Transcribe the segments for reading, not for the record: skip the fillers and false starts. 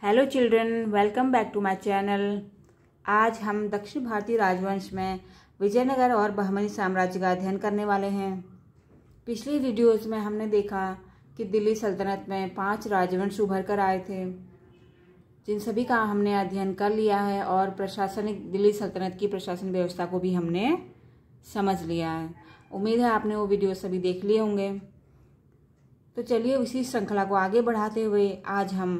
Hello children, welcome back to my channel. आज हम दक्षिण भारतीय राजवंश में विजयनगर और बहमनी साम्राज्य का अध्ययन करने वाले हैं। पिछली वीडियोस में हमने देखा कि दिल्ली सल्तनत में 5 राजवंश उभर कर आए थे, जिन सभी का हमने अध्ययन कर लिया है और प्रशासनिक दिल्ली सल्तनत की प्रशासन व्यवस्था को भी हमने समझ लिया है। उम्मीद है आपने वो वीडियो सभी देख लिए होंगे। तो चलिए इसी श्रृंखला को आगे बढ़ाते हुए आज हम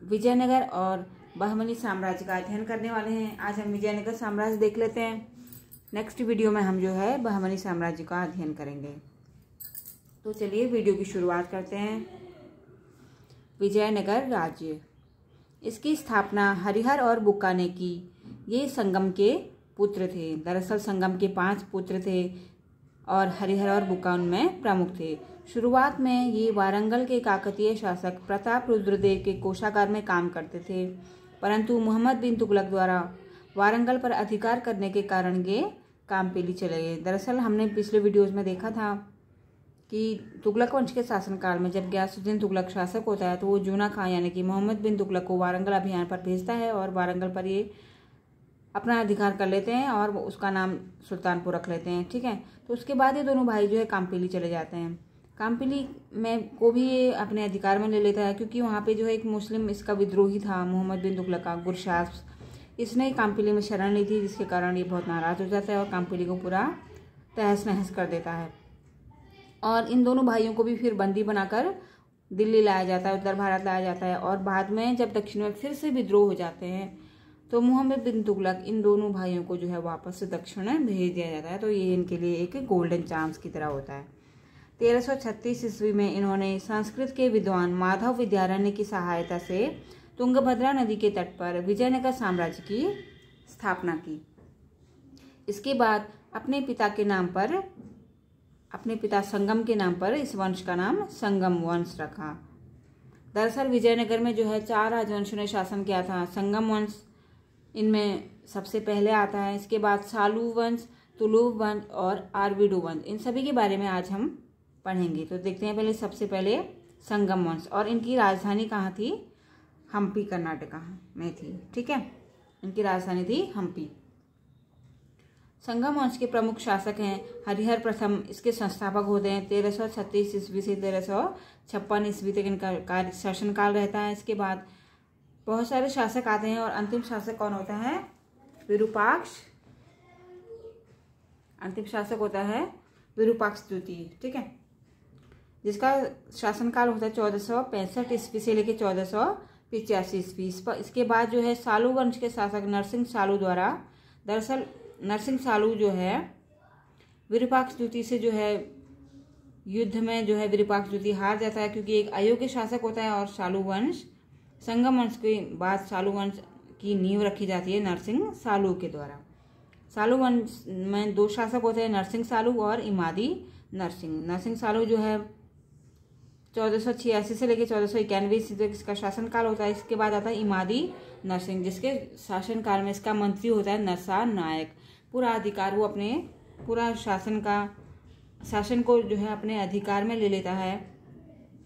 विजयनगर और बहमनी साम्राज्य का अध्ययन करने वाले हैं। आज हम विजयनगर साम्राज्य देख लेते हैं। नेक्स्ट वीडियो में हम जो है बहमनी साम्राज्य का अध्ययन करेंगे। तो चलिए वीडियो की शुरुआत करते हैं। विजयनगर राज्य, इसकी स्थापना हरिहर और बुक्का ने की। ये संगम के पुत्र थे। दरअसल संगम के 5 पुत्र थे और हरिहर और बुक्का उनमें प्रमुख थे। शुरुआत में ये वारंगल के काकतीय शासक प्रताप रुद्रदेव के कोषागार में काम करते थे, परंतु मोहम्मद बिन तुगलक द्वारा वारंगल पर अधिकार करने के कारण ये कामपेली चले गए। दरअसल हमने पिछले वीडियोस में देखा था कि तुगलक वंश के शासनकाल में जब गयासुद्दीन तुगलक शासक होता है तो वो जूना खां यानी कि मोहम्मद बिन तुगलक को वारंगल अभियान पर भेजता है और वारंगल पर ये अपना अधिकार कर लेते हैं और उसका नाम सुल्तानपुर रख लेते हैं। ठीक है, तो उसके बाद ये दोनों भाई जो है कामपेली चले जाते हैं। कामपेली में को भी ये अपने अधिकार में ले लेता है, क्योंकि वहाँ पे जो है एक मुस्लिम इसका विद्रोही था मोहम्मद बिन तुगलक का, गुरशास। इसने कामपेली में शरण ली थी, जिसके कारण ये बहुत नाराज हो जाता है और कामपेली को पूरा तहस नहस कर देता है। और इन दोनों भाइयों को भी फिर बंदी बनाकर दिल्ली लाया जाता है, उत्तर भारत लाया जाता है। और बाद में जब दक्षिण में फिर से विद्रोह हो जाते हैं तो मोहम्मद बिन तुगलक इन दोनों भाइयों को जो है वापस से दक्षिण में भेज दिया जाता है। तो ये इनके लिए एक गोल्डन चांस की तरह होता है। 1336 ईस्वी में इन्होंने संस्कृत के विद्वान माधव विद्यारण्य की सहायता से तुंगभद्रा नदी के तट पर विजयनगर साम्राज्य की स्थापना की। इसके बाद अपने पिता संगम के नाम पर इस वंश का नाम संगम वंश रखा। दरअसल विजयनगर में जो है 4 राजवंशों ने शासन किया था। संगम वंश इनमें सबसे पहले आता है। इसके बाद सालू वंश, तुलुव वंश और आरवीडू वंश, इन सभी के बारे में आज हम पढ़ेंगे। तो देखते हैं पहले सबसे पहले संगम वंश, और इनकी राजधानी कहाँ थी? हम्पी, कर्नाटका में थी। ठीक है, इनकी राजधानी थी हम्पी। संगम वंश के प्रमुख शासक हैं हरिहर प्रथम। इसके संस्थापक होते हैं। 1336 ईस्वी से 1356 ईस्वी तक इनका शासनकाल रहता है। इसके बाद बहुत सारे शासक आते हैं और अंतिम शासक कौन होता है? विरूपाक्ष। अंतिम शासक होता है विरूपाक्ष द्वितीय। ठीक है, जिसका शासनकाल होता है 1465 ईस्वी से लेकर 1485 ईस्वी। इसके बाद जो है सालू वंश के शासक नरसिंह सालू द्वारा, दरअसल नरसिंह सालू जो है विरूपाक्ष द्वितीय से जो है युद्ध में जो है विरूपाक्ष द्वितीय हार जाता है, क्योंकि एक अयोग्य शासक होता है। और सालू वंश, संगम वंश के बाद सालू वंश की नींव रखी जाती है नरसिंह सालू के द्वारा। सालू वंश में 2 शासक होते हैं, नरसिंह सालू और इमादी नरसिंह। नरसिंह सालू जो है 1486 से लेकर 1491 ईस्वी तक इसका शासनकाल होता है। इसके बाद आता है इमादी नरसिंह, जिसके शासनकाल में इसका मंत्री होता है नरसा नायक। पूरा अधिकार वो अपने पूरा शासन को जो है अपने अधिकार में ले लेता है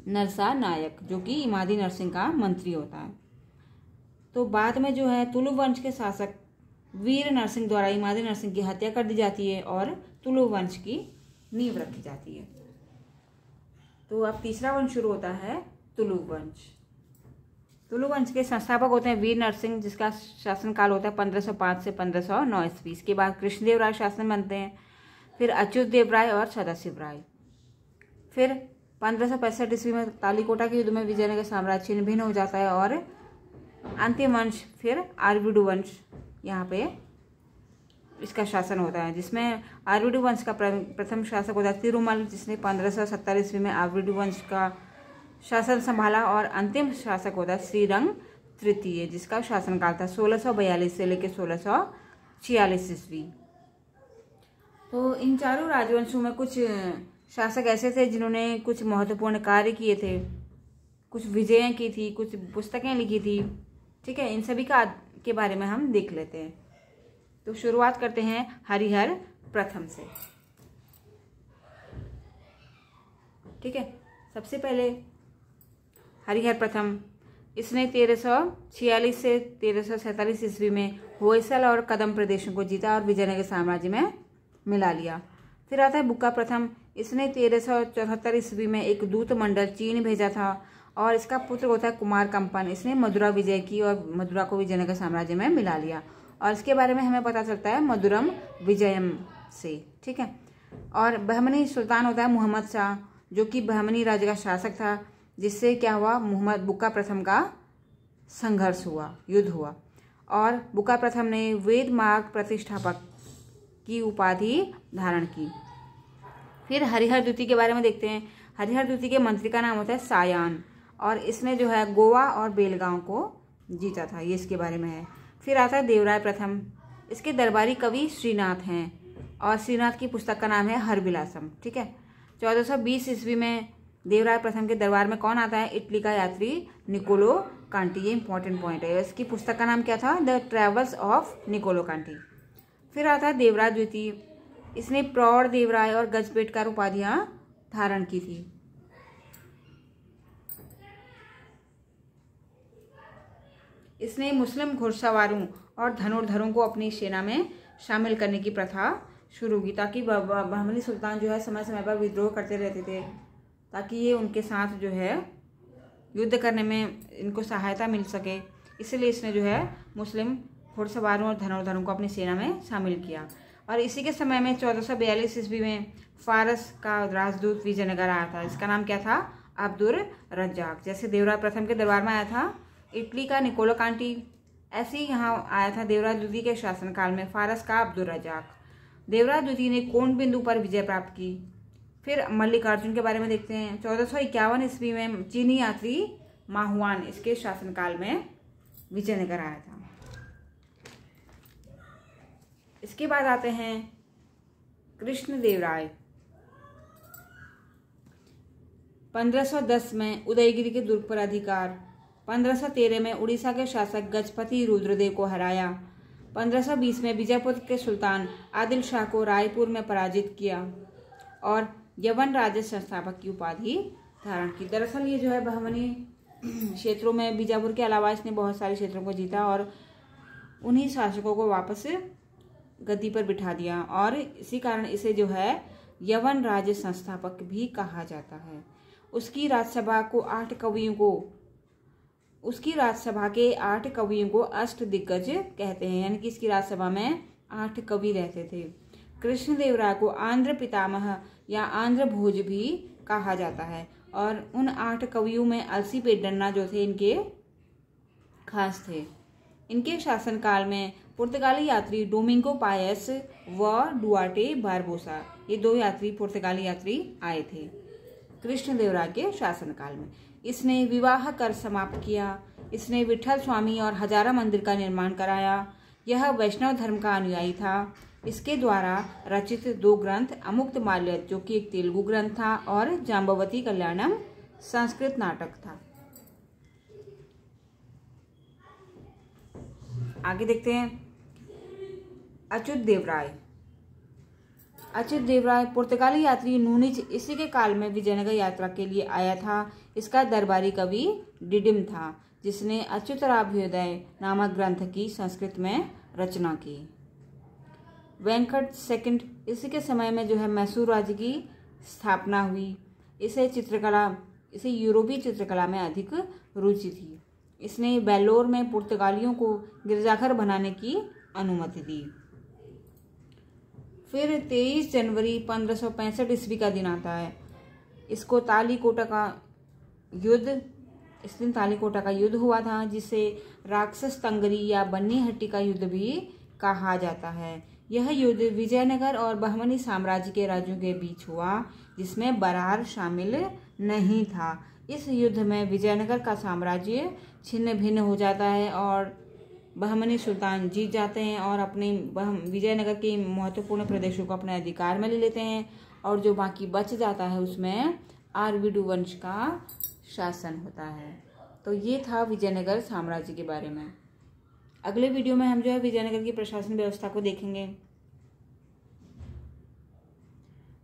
नरसा नायक, जो कि इमादी नरसिंह का मंत्री होता है। तो बाद में जो है तुलुव वंश के शासक वीर नरसिंह द्वारा इमादी नरसिंह की हत्या कर दी जाती है और तुलुव वंश की नींव रखी जाती है। तो अब तीसरा वंश शुरू होता है तुलुव वंश। तुलुव वंश के संस्थापक होते हैं वीर नरसिंह, जिसका शासनकाल होता है 1505 से 1509 ईस्वी। इसके बाद कृष्णदेव राय शासन बनते हैं, फिर अच्युत देव राय और सदाशिव राय। फिर 1565 ईस्वी में तालीकोटा के युद्ध में विजयनगर साम्राज्य छिन्न भिन्न हो जाता है और अंतिम वंश फिर आरवीडू वंश यहाँ पे इसका शासन होता है, जिसमें आरवीडू वंश का प्रथम शासक होता है तिरुमल, जिसने 1570 ईस्वी में आरवीडू वंश का शासन संभाला। और अंतिम शासक होता है श्रीरंग तृतीय, जिसका शासनकाल था 1642 से लेकर 1646 ईस्वी। तो इन चारों राजवंशों में कुछ शासक ऐसे थे जिन्होंने कुछ महत्वपूर्ण कार्य किए थे, कुछ विजयें की थी, कुछ पुस्तकें लिखी थी। ठीक है, इन सभी के बारे में हम देख लेते हैं। तो शुरुआत करते हैं हरिहर प्रथम से। ठीक है, सबसे पहले हरिहर प्रथम इसने 1346 से 1347 ईस्वी में होयसल और कदम प्रदेशों को जीता और विजयनगर साम्राज्य में मिला लिया। फिर आता है बुक्का प्रथम। इसने 1374 ईस्वी में एक दूत मंडल चीन भेजा था और इसका पुत्र होता है कुमार कंपन। इसने मदुरा विजय की और मदुरा को विजयनगर साम्राज्य में मिला लिया और इसके बारे में हमें पता चलता है मधुरम विजयम से। ठीक है। और बहमनी सुल्तान होता है मोहम्मद शाह, जो कि बहमनी राज्य का शासक था, जिससे क्या हुआ, मोहम्मद बुक्का प्रथम का संघर्ष हुआ, युद्ध हुआ। और बुक्का प्रथम ने वेद मार्ग प्रतिष्ठापक की उपाधि धारण की। फिर हरिहर द्वितीय के बारे में देखते हैं। हरिहर द्वितीय के मंत्री का नाम होता है सायान और इसने जो है गोवा और बेलगांव को जीता था, ये इसके बारे में है। फिर आता है देवराय प्रथम। इसके दरबारी कवि श्रीनाथ हैं और श्रीनाथ की पुस्तक का नाम है हरविलासम। ठीक है। 1420 ईस्वी में देवराय प्रथम के दरबार में कौन आता है, इटली का यात्री निकोलो कांटी। ये इंपॉर्टेंट पॉइंट है। इसकी पुस्तक का नाम क्या था, the travels of Niccolo Conti. फिर आता है देवराय द्वितीय। इसने प्रौढ़, देवराय और गजपेटकार उपाधियां धारण की थी। इसने मुस्लिम घुड़सवारों और धनुर्धरों को अपनी सेना में शामिल करने की प्रथा शुरू की, ताकि बहमनी सुल्तान जो है समय समय पर विद्रोह करते रहते थे, ताकि ये उनके साथ जो है युद्ध करने में इनको सहायता मिल सके। इसलिए इसने जो है मुस्लिम घुड़सवारों और धनुर्धरों को अपनी सेना में शामिल किया। और इसी के समय में 1442 ईस्वी में फारस का राजदूत विजयनगर आया था। इसका नाम क्या था, अब्दुल रज्जाक। जैसे देवराय प्रथम के दरबार में आया था इटली का निकोलो कांटी, ऐसे ही यहाँ आया था देवराय द्वितीय के शासनकाल में फारस का अब्दुल रज्जाक। देवराय द्वितीय ने कोण बिंदु पर विजय प्राप्त की। फिर मल्लिकार्जुन के बारे में देखते हैं। 1451 ईस्वी में चीनी यात्री माहुआन इसके शासनकाल में विजयनगर आया था। इसके बाद आते हैं कृष्णदेवराय। 1510 में उदयगिरी के दुर्ग पर अधिकार। 1513 में उड़ीसा के शासक गजपति रुद्रदेव को हराया। 1520 में विजयपुर के सुल्तान आदिल शाह को रायपुर में पराजित किया और यवन राज्य संस्थापक की उपाधि धारण की। दरअसल ये जो है बहमनी क्षेत्रों में बीजापुर के अलावा इसने बहुत सारे क्षेत्रों को जीता और उन्हीं शासकों को वापस गद्दी पर बिठा दिया और इसी कारण इसे जो है यवन राज्य संस्थापक भी कहा जाता है। उसकी राज्यसभा के 8 कवियों को अष्ट दिग्गज कहते हैं, यानी कि इसकी राज्यसभा में 8 कवि रहते थे। कृष्णदेवराय को आंध्र पितामह या आंध्र भोज भी कहा जाता है और उन 8 कवियों में अलसी पेड्डन्ना जो थे इनके खास थे। इनके शासनकाल में पुर्तगाली यात्री डोमिंगो पायस व डुआर्टे बारबोसा, ये 2 यात्री पुर्तगाली यात्री आए थे कृष्णदेवराय के शासनकाल में। इसने विवाह कर समाप्त किया। इसने विठल स्वामी और हजारा मंदिर का निर्माण कराया। यह वैष्णव धर्म का अनुयायी था। इसके द्वारा रचित 2 ग्रंथ अमुक्त माल्य, जो कि एक तेलुगु ग्रंथ था, और जाम्बवती कल्याणम संस्कृत नाटक था। आगे देखते हैं अच्युत देवराय। अच्युत देवराय पुर्तगाली यात्री नूनिज इसी के काल में विजयनगर यात्रा के लिए आया था। इसका दरबारी कवि डिडिम था, जिसने अच्युतराभ्युदय नामक ग्रंथ की संस्कृत में रचना की। वेंकट सेकंड, इसी के समय में जो है मैसूर राज्य की स्थापना हुई। इसे यूरोपीय चित्रकला में अधिक रुचि थी। इसने वेल्लोर में पुर्तगालियों को गिरजाघर बनाने की अनुमति दी। फिर 23 जनवरी 1565 ईस्वी का दिन आता है। इस दिन तालीकोटा का युद्ध हुआ था, जिसे राक्षस तंगरी या बन्नी हट्टी का युद्ध भी कहा जाता है। यह युद्ध विजयनगर और बहमनी साम्राज्य के राज्यों के बीच हुआ, जिसमें बरार शामिल नहीं था। इस युद्ध में विजयनगर का साम्राज्य छिन्न भिन्न हो जाता है और बहमनी सुल्तान जीत जाते हैं और अपने विजयनगर के महत्वपूर्ण प्रदेशों को अपने अधिकार में ले लेते हैं और जो बाकी बच जाता है उसमें आरवीडू वंश का शासन होता है। तो ये था विजयनगर साम्राज्य के बारे में। अगले वीडियो में हम जो है विजयनगर की प्रशासन व्यवस्था को देखेंगे।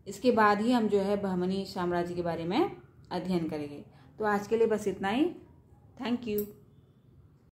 इसके बाद ही हम जो है बहमनी साम्राज्य के बारे में अध्ययन करेंगे। तो आज के लिए बस इतना ही। Thank you.